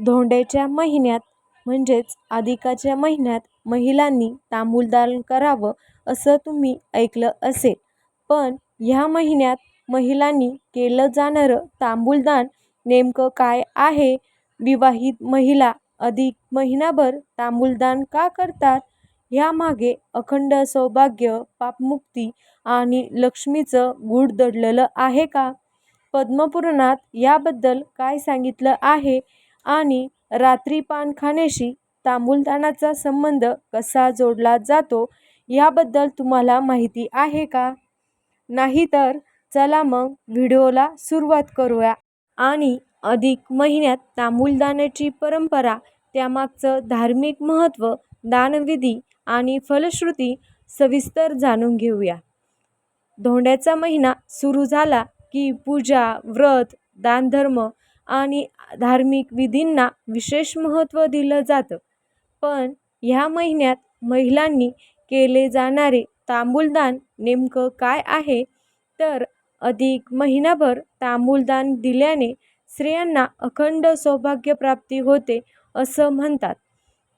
धोंड्याच्या महिन्यात म्हणजेच अधिकाच्या महिन्यात महिलांनी तांबूलदान करावं असं तुम्ही ऐकलं असेल. पण ह्या महिन्यात महिलांनी केलं जाणारं तांबूलदान नेमकं काय आहे? विवाहित महिला अधिक महिनाभर तांबूलदान का करतात? ह्यामागे अखंड सौभाग्य, पापमुक्ती आणि लक्ष्मीचं गूढ दडलेलं आहे का? पद्मपुराणात याबद्दल काय सांगितलं आहे आणि रात्री पान खाण्याशी तांबूलदानाचा संबंध कसा जोडला जातो याबद्दल तुम्हाला माहिती आहे का? नाहीतर चला मग व्हिडिओला सुरुवात करूया आणि अधिक महिन्यात तांबूलदानाची परंपरा, त्यामागचं धार्मिक महत्त्व, दानविधी आणि फलश्रुती सविस्तर जाणून घेऊया. धोंड्याचा महिना सुरू झाला की पूजा, व्रत, दानधर्म आणि धार्मिक विधींना विशेष महत्त्व दिलं जातं. पण ह्या महिन्यात महिलांनी केले जाणारे तांबूलदान नेमकं काय आहे? तर अधिक महिनाभर तांबूलदान दिल्याने स्त्रियांना अखंड सौभाग्यप्राप्ती होते असं म्हणतात.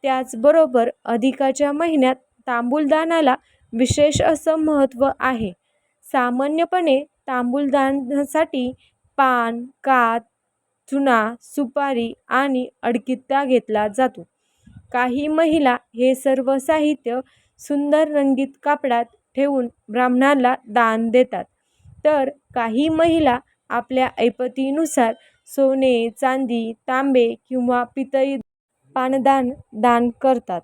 त्याचबरोबर अधिकाच्या महिन्यात तांबूलदानाला विशेष असं महत्त्व आहे. सामान्यपणे तांबूलदानासाठी पान, कात, चुना, सुपारी आणि अडकित्ता घेतला जातो. काही महिला हे सर्व साहित्य सुंदर रंगीत कापडात ठेवून ब्राह्मणाला दान देतात, तर काही महिला आपल्या ऐपतीनुसार सोने, चांदी, तांबे किंवा पितळी पानदान दान करतात.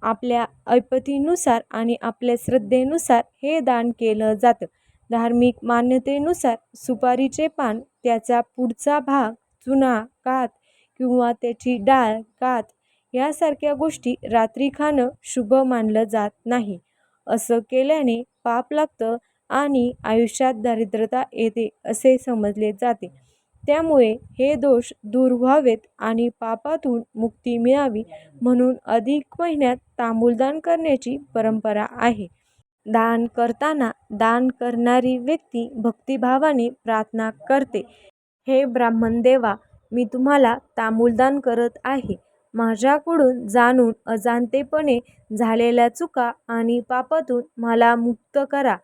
आपल्या ऐपतीनुसार आणि आपल्या श्रद्धेनुसार हे दान केलं जातं. धार्मिक मान्यतेनुसार सुपारीचे पान, त्याचा पुढचा भाग, चुना, कात किंवा त्याची डाळ, कात यासारख्या गोष्टी रात्री खाणं शुभ मानलं जात नाही. असं केल्याने पाप लागतं आणि आयुष्यात दारिद्र्यता येते असे समजले जाते. त्यामुळे हे दोष दूर व्हावेत आणि पापातून मुक्ती मिळावी म्हणून अधिक महिन्यात तांबूलदान करण्याची परंपरा आहे. दान करताना दान करणारी व्यक्ती भक्तिभावाने प्रार्थना करते, हे ब्राह्मण देवा, मी तुम्हाला तांबूलदान करत आहे. माझ्याकडून जाणून अजाणतेपणे झालेल्या चुका आणि पापातून मला मुक्त करा.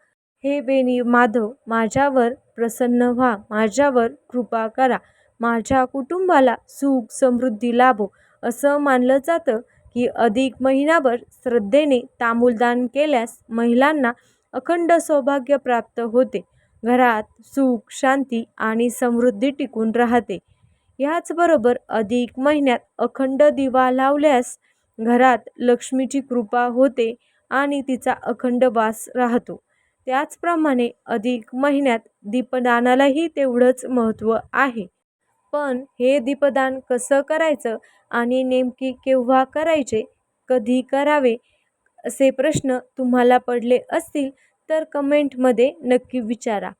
हे बेनी माधव, माझ्यावर प्रसन्न व्हा, माझ्यावर कृपा करा, माझ्या कुटुंबाला सुख समृद्धी लाभो. असं मानलं जातं की अधिक महिनाभर श्रद्धेने तांबूलदान केल्यास महिलांना अखंड सौभाग्य प्राप्त होते, घरात सुख, शांती आणि समृद्धी टिकून राहते. याचबरोबर अधिक महिन्यात अखंड दिवा लावल्यास घरात लक्ष्मीची कृपा होते आणि तिचा अखंड वास राहतो. त्याचप्रमाणे अधिक महिन्यात दीपदानालाही तेवढंच महत्त्व आहे. पण हे दीपदान कसं करायचं आणि नेमके केव्हा करायचे, कधी करावे असे प्रश्न तुम्हाला पडले असतील तर कमेंटमध्ये नक्की विचारा.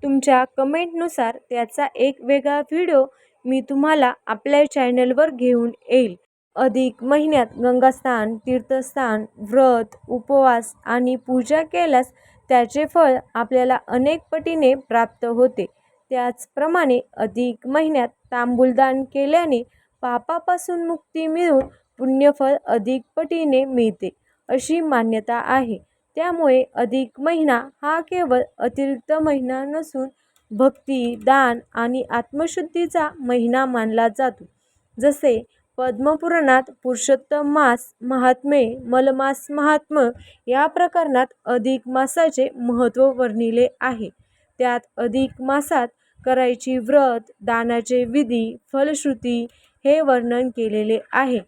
तुमच्या कमेंटनुसार त्याचा एक वेगळा व्हिडिओ मी तुम्हाला आपल्या चॅनलवर घेऊन येईल. अधिक महिन्यात गंगास्नान, तीर्थस्नान, व्रत, उपवास आणि पूजा केल्यास त्याचे फळ आपल्याला अनेक पटीने प्राप्त होते. त्याचप्रमाणे अधिक महिन्यात तांबूलदान केल्याने पापापासून मुक्ती मिळून पुण्यफळ अधिक पटीने मिळते अशी मान्यता आहे. त्यामुळे अधिक महिना हा केवळ अतिरिक्त महिना नसून भक्ती, दान आणि आत्मशुद्धीचा महिना मानला जातो. जसे पद्मपुराणात पुरुषोत्तम मास महात्म्ये, मलमास महात्म्य या प्रकरणात अधिक मासाचे महत्त्व वर्णिले आहे. त्यात अधिक मासात करायची व्रत, दानाचे विधी, फलश्रुती हे वर्णन केलेले आहे.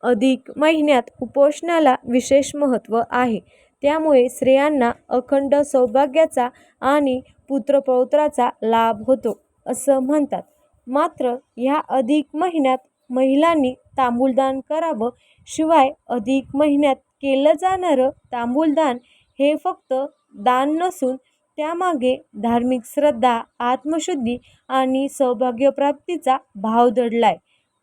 अधिक महिन्यात उपोषणाला विशेष महत्त्व आहे. त्यामुळे स्त्रियांना अखंड सौभाग्याचा आणि पुत्रपौत्राचा लाभ होतो असं म्हणतात. मात्र ह्या अधिक महिन्यात महिलांनी तांबूलदान करावं. शिवाय अधिक महिन्यात केलं जाणारं तांबूलदान हे फक्त दान नसून त्यामागे धार्मिक श्रद्धा, आत्मशुद्धी आणि सौभाग्यप्राप्तीचा भाव दडलाय.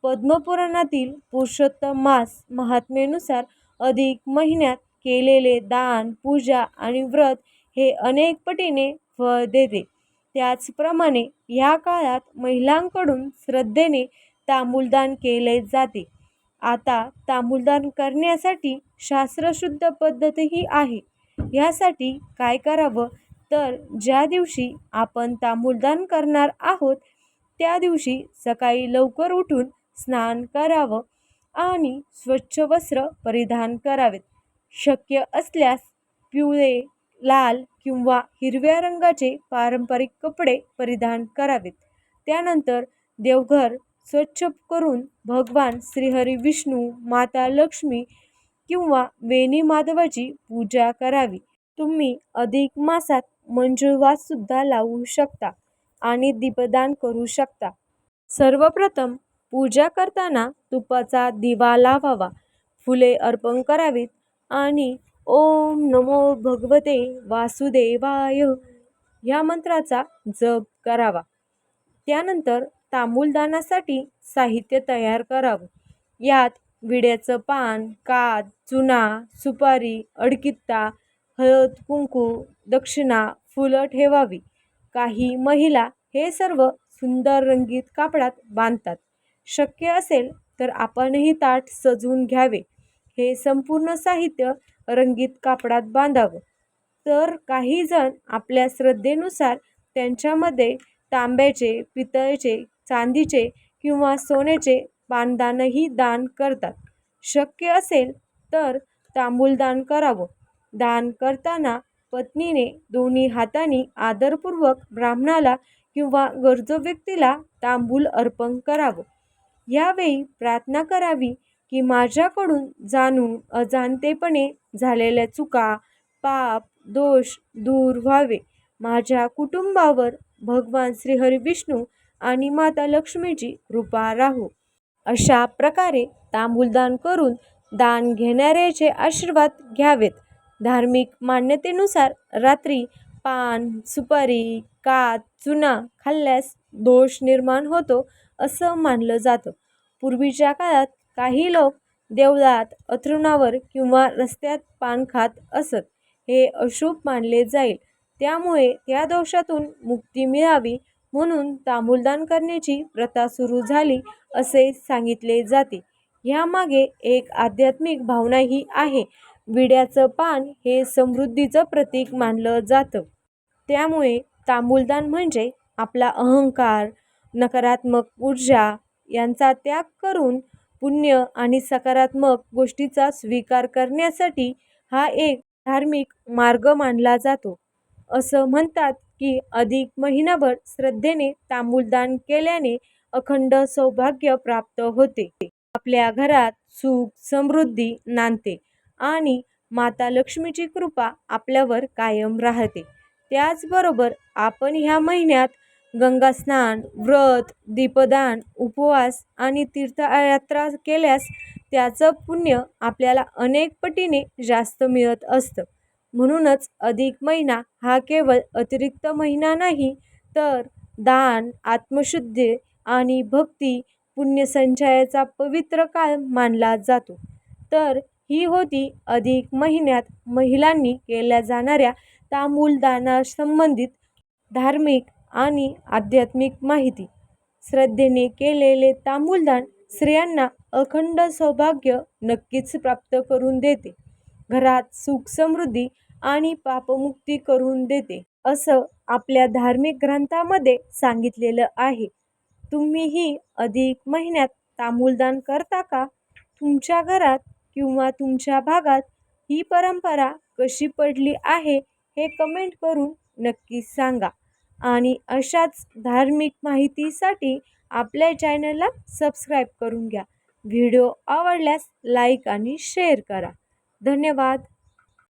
पद्मपुराणातील पुरुषोत्तम मास महात्म्येनुसार अधिक महिन्यात केलेले दान, पूजा आणि व्रत हे अनेक पटीने फळ देते. त्याचप्रमाणे या काळात महिलांकडून श्रद्धेने तांबूलदान केले जाते. आता तांबूलदान करण्यासाठी शास्त्रशुद्ध पद्धतही आहे. यासाठी काय करावं तर ज्या दिवशी आपण तांबूलदान करणार आहोत त्या दिवशी सकाळी लवकर उठून स्नान करावं आणि स्वच्छ वस्त्र परिधान करावेत. शक्य असल्यास पिवळे, लाल किंवा हिरव्या रंगाचे पारंपरिक कपडे परिधान करावेत. त्यानंतर देवघर स्वच्छ करून भगवान श्रीहरी विष्णू, माता लक्ष्मी किंवा वेणी माधवाची पूजा करावी. तुम्ही अधिक मासात मंजुळवातसुद्धा लावू शकता आणि दीपदान करू शकता. सर्वप्रथम पूजा करताना तुपाचा दिवा लावावा, फुले अर्पण करावीत आणि ओम नमो भगवते वासुदेवाय या मंत्राचा जप करावा. त्यानंतर तांबूलदानासाठी साहित्य तयार करावं. यात विड्याचं पान, कात, चुना, सुपारी, अडकित्ता, हळद, कुंकू, दक्षिणा, फुलं ठेवावी. काही महिला हे सर्व सुंदर रंगीत कापडात बांधतात. शक्य असेल तर आपणही ताट सजवून घ्यावे. हे संपूर्ण साहित्य रंगीत कापडात बांधावं. तर काही जण आपल्या श्रद्धेनुसार त्यांच्यामध्ये तांब्याचे, पितळेचे, चांदीचे किंवा सोन्याचे पानदानही दान करतात. शक्य असेल तर तांबूलदान करावं. दान करताना पत्नीने दोन्ही हातांनी आदरपूर्वक ब्राह्मणाला किंवा गरजू व्यक्तीला तांबूल अर्पण करावं. यावेळी प्रार्थना करावी की माझ्याकडून जाणून अजाणतेपणे झालेल्या चुका, पाप, दोष दूर व्हावे. माझ्या कुटुंबावर भगवान श्रीहरी विष्णू आणि माता लक्ष्मीची कृपा राहो. अशा प्रकारे तांबूलदान करून दान घेणाऱ्याचे आशीर्वाद घ्यावेत. धार्मिक मान्यतेनुसार रात्री पान, सुपारी, कात, चुना खाल्ल्यास दोष निर्माण होतो असं मानलं जातं. पूर्वीच्या काळात काही लोक देवळात, अंथरुणावर किंवा रस्त्यात पान खात असत. हे अशुभ मानले जाईल. त्यामुळे त्या दोषातून मुक्ती मिळावी म्हणून तांबूलदान करण्याची प्रथा सुरू झाली असे सांगितले जाते. यामागे एक आध्यात्मिक भावनाही आहे. विड्याचं पान हे समृद्धीचं प्रतीक मानलं जातं. त्यामुळे तांबूलदान म्हणजे आपला अहंकार, नकारात्मक ऊर्जा यांचा त्याग करून पुण्य आणि सकारात्मक गोष्टीचा स्वीकार करण्यासाठी हा एक धार्मिक मार्ग मानला जातो. असं म्हणतात की अधिक महिनाभर श्रद्धेने तांबूलदान केल्याने अखंड सौभाग्य प्राप्त होते. आपल्या घरात सुख, समृद्धी नांदते आणि माता लक्ष्मीची कृपा आपल्यावर कायम राहते. त्याचबरोबर आपण ह्या महिन्यात गंगास्नान, व्रत, दीपदान, उपवास आणि तीर्थयात्रा केल्यास त्याचं पुण्य आपल्याला अनेक पटीने जास्त मिळत असतं. म्हणूनच अधिक महिना हा केवळ अतिरिक्त महिना नाही तर दान, आत्मशुद्धी आणि भक्ती पुण्यसंचयाचा पवित्र काळ मानला जातो. तर ही होती अधिक महिन्यात महिलांनी केल्या जाणाऱ्या तांबूलदानासंबंधित धार्मिक आणि आध्यात्मिक माहिती. श्रद्धेने केलेले तांबूलदान स्त्रियांना अखंड सौभाग्य नक्कीच प्राप्त करून देते. घरात सुख, समृद्धी आणि पापमुक्ती करून देते असं आपल्या धार्मिक ग्रंथामध्ये सांगितलेलं आहे. तुम्हीही अधिक महिन्यात तांबूलदान करता का? तुमच्या घरात किंवा तुमच्या भागात ही परंपरा कशी पडली आहे हे कमेंट करून नक्की सांगा. आणि अशाच धार्मिक माहितीसाठी आपल्या चॅनलला सबस्क्राईब करून घ्या. व्हिडिओ आवडल्यास लाईक आणि शेअर करा. धन्यवाद.